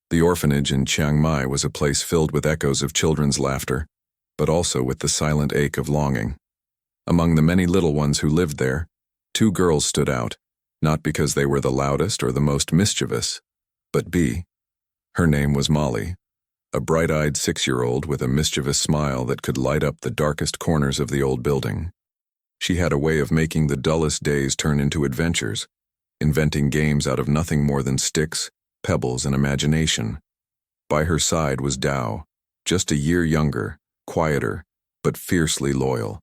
The orphanage in Chiang Mai was a place filled with echoes of children's laughter, but also with the silent ache of longing. Among the many little ones who lived there, two girls stood out, not because they were the loudest or the most mischievous, but her name was Molly, a bright-eyed 6-year-old with a mischievous smile that could light up the darkest corners of the old building. She had a way of making the dullest days turn into adventures, inventing games out of nothing more than sticks, pebbles, and imagination. By her side was Dao, just a year younger, quieter, but fiercely loyal.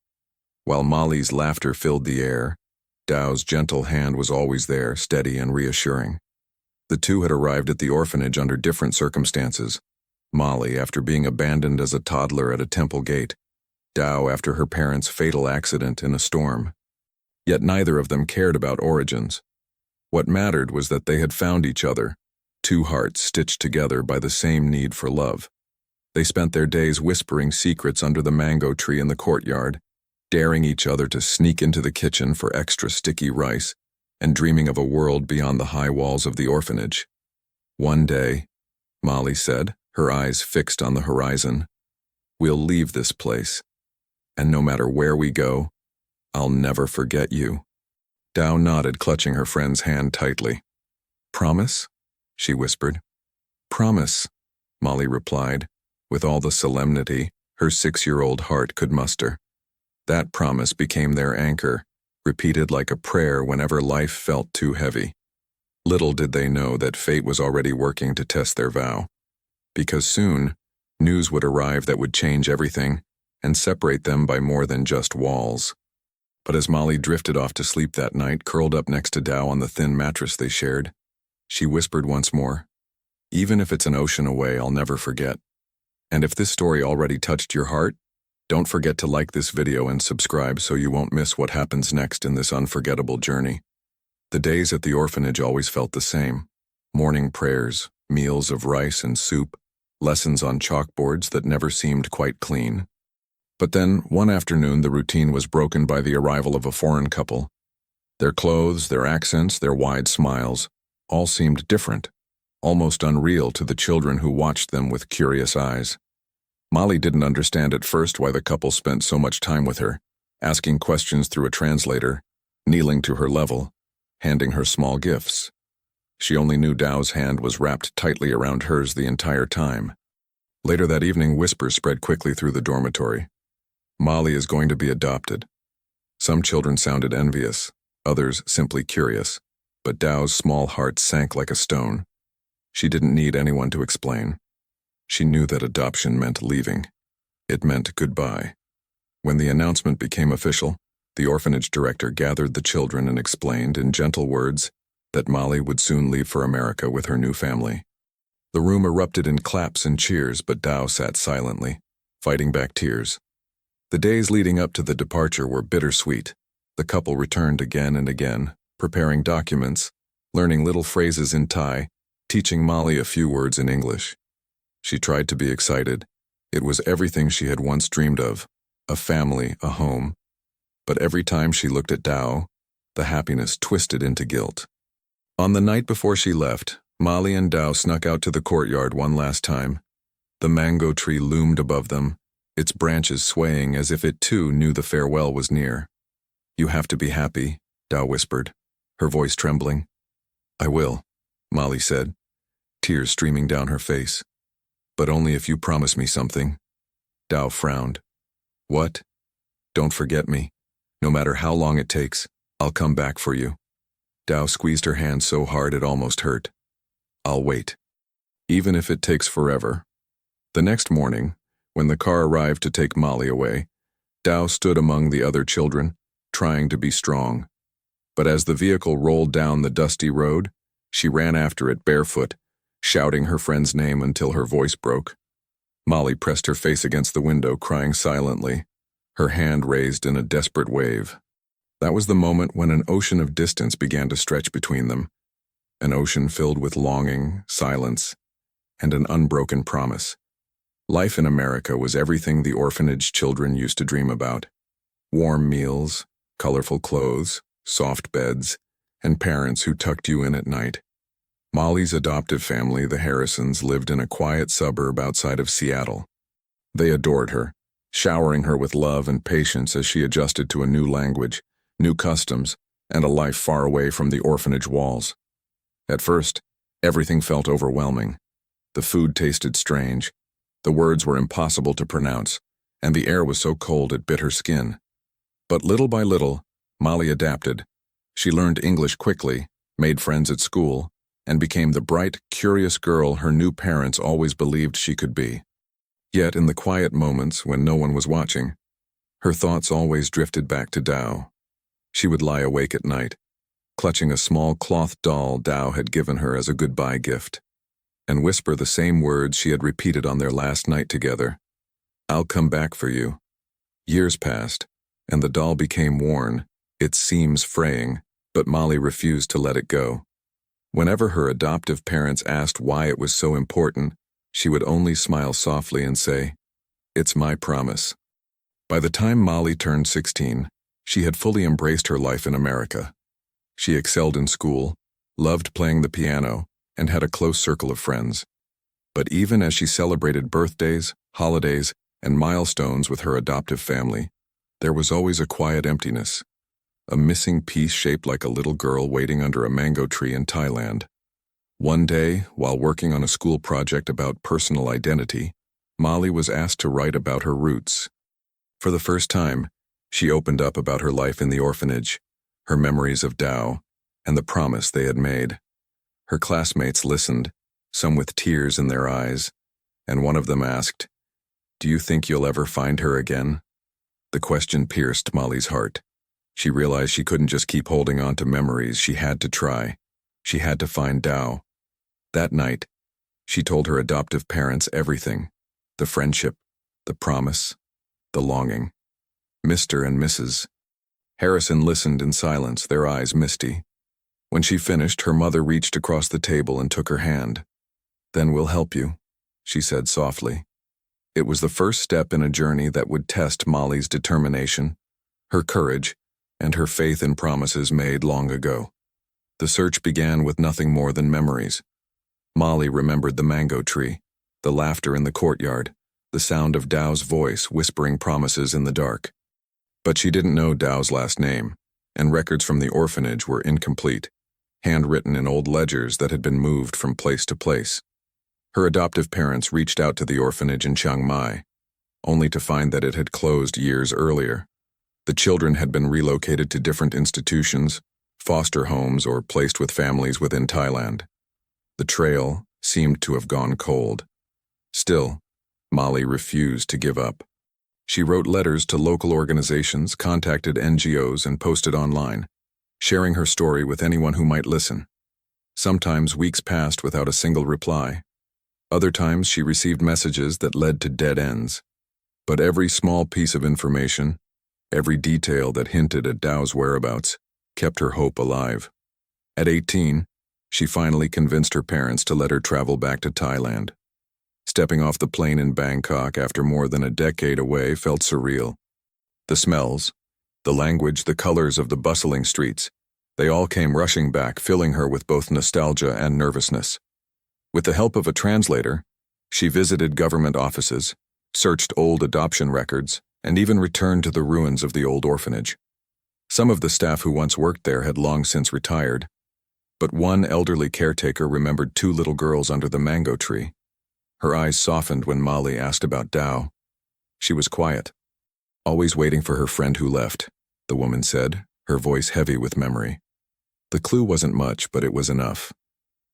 While Molly's laughter filled the air, Dao's gentle hand was always there, steady and reassuring. The two had arrived at the orphanage under different circumstances. Molly after being abandoned as a toddler at a temple gate, Dao after her parents' fatal accident in a storm. Yet neither of them cared about origins. What mattered was that they had found each other, two hearts stitched together by the same need for love. They spent their days whispering secrets under the mango tree in the courtyard, daring each other to sneak into the kitchen for extra sticky rice, and dreaming of a world beyond the high walls of the orphanage. One day, Molly said, her eyes fixed on the horizon, "We'll leave this place, and no matter where we go, I'll never forget you." Dao nodded, clutching her friend's hand tightly. "Promise?" she whispered. "Promise," Molly replied, with all the solemnity her 6-year-old heart could muster. That promise became their anchor, repeated like a prayer whenever life felt too heavy. Little did they know that fate was already working to test their vow. Because soon, news would arrive that would change everything and separate them by more than just walls. But as Molly drifted off to sleep that night, curled up next to Dao on the thin mattress they shared, she whispered once more, "Even if it's an ocean away, I'll never forget." And if this story already touched your heart, don't forget to like this video and subscribe so you won't miss what happens next in this unforgettable journey. The days at the orphanage always felt the same. Morning prayers, meals of rice and soup, lessons on chalkboards that never seemed quite clean. But then, one afternoon, the routine was broken by the arrival of a foreign couple. Their clothes, their accents, their wide smiles, all seemed different, almost unreal to the children who watched them with curious eyes. Molly didn't understand at first why the couple spent so much time with her, asking questions through a translator, kneeling to her level, handing her small gifts. She only knew Dao's hand was wrapped tightly around hers the entire time. Later that evening, whispers spread quickly through the dormitory. Molly is going to be adopted. Some children sounded envious, others simply curious, but Dao's small heart sank like a stone. She didn't need anyone to explain. She knew that adoption meant leaving. It meant goodbye. When the announcement became official, the orphanage director gathered the children and explained in gentle words that Molly would soon leave for America with her new family. The room erupted in claps and cheers, but Dao sat silently, fighting back tears. The days leading up to the departure were bittersweet. The couple returned again and again, preparing documents, learning little phrases in Thai, teaching Molly a few words in English. She tried to be excited. It was everything she had once dreamed of, a family, a home. But every time she looked at Dao, the happiness twisted into guilt. On the night before she left, Molly and Dao snuck out to the courtyard one last time. The mango tree loomed above them, its branches swaying as if it too knew the farewell was near. "You have to be happy," Dao whispered, her voice trembling. "I will," Molly said, tears streaming down her face. "But only if you promise me something." Dao frowned. "What?" "Don't forget me. No matter how long it takes, I'll come back for you." Dao squeezed her hand so hard it almost hurt. "I'll wait. Even if it takes forever." The next morning, when the car arrived to take Molly away, Dao stood among the other children, trying to be strong. But as the vehicle rolled down the dusty road, she ran after it barefoot, shouting her friend's name until her voice broke. Molly pressed her face against the window, crying silently, her hand raised in a desperate wave. That was the moment when an ocean of distance began to stretch between them, an ocean filled with longing, silence, and an unbroken promise. Life in America was everything the orphanage children used to dream about. Warm meals, colorful clothes, soft beds, and parents who tucked you in at night. Molly's adoptive family, the Harrisons, lived in a quiet suburb outside of Seattle. They adored her, showering her with love and patience as she adjusted to a new language, new customs, and a life far away from the orphanage walls. At first, everything felt overwhelming. The food tasted strange, the words were impossible to pronounce, and the air was so cold it bit her skin. But little by little, Molly adapted. She learned English quickly, made friends at school, and became the bright, curious girl her new parents always believed she could be. Yet in the quiet moments when no one was watching, her thoughts always drifted back to Tao. She would lie awake at night, clutching a small cloth doll Tao had given her as a goodbye gift, and whisper the same words she had repeated on their last night together. "I'll come back for you." Years passed, and the doll became worn, its seams fraying, but Molly refused to let it go. Whenever her adoptive parents asked why it was so important, she would only smile softly and say, "It's my promise." By the time Molly turned 16, she had fully embraced her life in America. She excelled in school, loved playing the piano, and had a close circle of friends. But even as she celebrated birthdays, holidays, and milestones with her adoptive family, there was always a quiet emptiness, a missing piece shaped like a little girl waiting under a mango tree in Thailand. One day, while working on a school project about personal identity, Molly was asked to write about her roots. For the first time, she opened up about her life in the orphanage, her memories of Tao, and the promise they had made. Her classmates listened, some with tears in their eyes, and one of them asked, "Do you think you'll ever find her again?" The question pierced Molly's heart. She realized she couldn't just keep holding on to memories. She had to try. She had to find Tao. That night, she told her adoptive parents everything: the friendship, the promise, the longing. Mr. and Mrs. Harrison listened in silence, their eyes misty. When she finished, her mother reached across the table and took her hand. "Then we'll help you," she said softly. It was the first step in a journey that would test Molly's determination, her courage, and her faith in promises made long ago. The search began with nothing more than memories. Molly remembered the mango tree, the laughter in the courtyard, the sound of Tao's voice whispering promises in the dark. But she didn't know Tao's last name, and records from the orphanage were incomplete, handwritten in old ledgers that had been moved from place to place. Her adoptive parents reached out to the orphanage in Chiang Mai, only to find that it had closed years earlier. The children had been relocated to different institutions, foster homes, or placed with families within Thailand. The trail seemed to have gone cold. Still, Molly refused to give up. She wrote letters to local organizations, contacted NGOs, and posted online, sharing her story with anyone who might listen. Sometimes weeks passed without a single reply. Other times she received messages that led to dead ends. But every small piece of information, every detail that hinted at Tao's whereabouts, kept her hope alive. At 18, she finally convinced her parents to let her travel back to Thailand. Stepping off the plane in Bangkok after more than a decade away felt surreal. The smells, the language, the colors of the bustling streets, they all came rushing back, filling her with both nostalgia and nervousness. With the help of a translator, she visited government offices, searched old adoption records, and even returned to the ruins of the old orphanage. Some of the staff who once worked there had long since retired, but one elderly caretaker remembered 2 little girls under the mango tree. Her eyes softened when Molly asked about Tao. She was quiet, always waiting for her friend who left, the woman said, her voice heavy with memory. The clue wasn't much, but it was enough.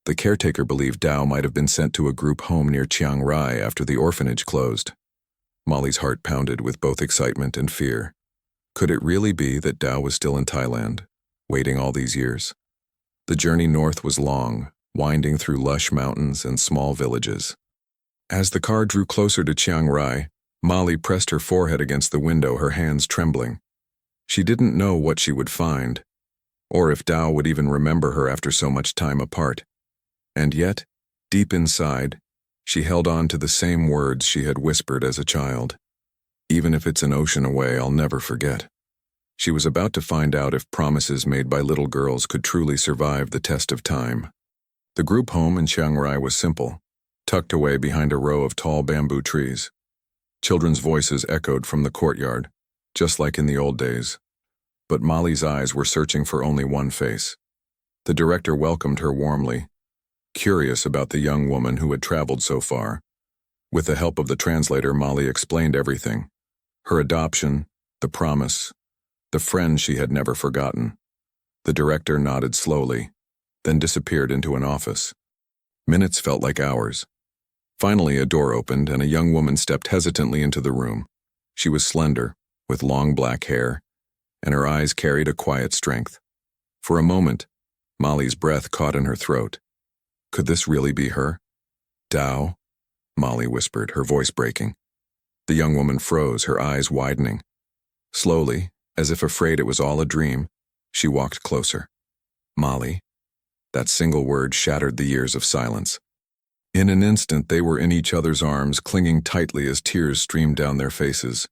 The caretaker believed Tao might have been sent to a group home near Chiang Rai after the orphanage closed. Molly's heart pounded with both excitement and fear. Could it really be that Tao was still in Thailand, waiting all these years? The journey north was long, winding through lush mountains and small villages. As the car drew closer to Chiang Rai, Molly pressed her forehead against the window, her hands trembling. She didn't know what she would find, or if Tao would even remember her after so much time apart. And yet, deep inside, she held on to the same words she had whispered as a child. "Even if it's an ocean away, I'll never forget." She was about to find out if promises made by little girls could truly survive the test of time. The group home in Chiang Rai was simple, tucked away behind a row of tall bamboo trees. Children's voices echoed from the courtyard, just like in the old days. But Molly's eyes were searching for only one face. The director welcomed her warmly, curious about the young woman who had traveled so far. With the help of the translator, Molly explained everything. Her adoption, the promise, the friend she had never forgotten. The director nodded slowly, then disappeared into an office. Minutes felt like hours. Finally, a door opened and a young woman stepped hesitantly into the room. She was slender, with long black hair, and her eyes carried a quiet strength. For a moment, Molly's breath caught in her throat. Could this really be her? Dao? Molly whispered, her voice breaking. The young woman froze, her eyes widening. Slowly, as if afraid it was all a dream, she walked closer. Molly. That single word shattered the years of silence. In an instant, they were in each other's arms, clinging tightly as tears streamed down their faces.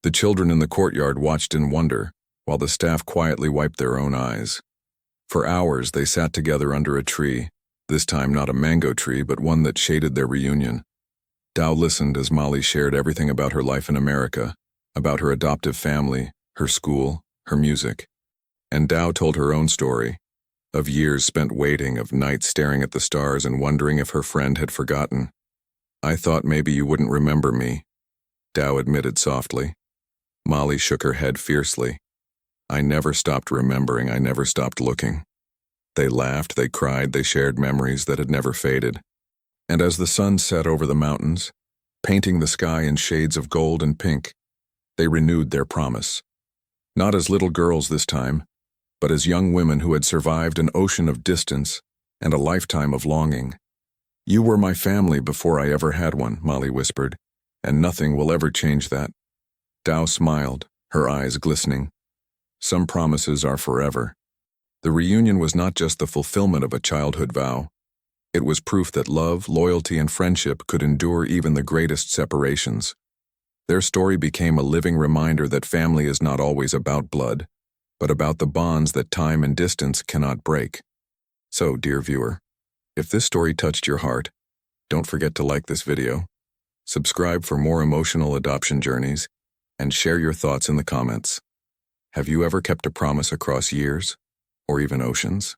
The children in the courtyard watched in wonder, while the staff quietly wiped their own eyes. For hours, they sat together under a tree, this time not a mango tree, but one that shaded their reunion. Dao listened as Molly shared everything about her life in America, about her adoptive family, her school, her music. And Dao told her own story, of years spent waiting, of nights staring at the stars and wondering if her friend had forgotten. I thought maybe you wouldn't remember me, Dao admitted softly. Molly shook her head fiercely. I never stopped remembering, I never stopped looking. They laughed, they cried, they shared memories that had never faded. And as the sun set over the mountains, painting the sky in shades of gold and pink, they renewed their promise. Not as little girls this time, but as young women who had survived an ocean of distance and a lifetime of longing. You were my family before I ever had one, Molly whispered, and nothing will ever change that. Dao smiled, her eyes glistening. Some promises are forever. The reunion was not just the fulfillment of a childhood vow. It was proof that love, loyalty, and friendship could endure even the greatest separations. Their story became a living reminder that family is not always about blood, but about the bonds that time and distance cannot break. So, dear viewer, if this story touched your heart, don't forget to like this video, subscribe for more emotional adoption journeys, and share your thoughts in the comments. Have you ever kept a promise across years, or even oceans?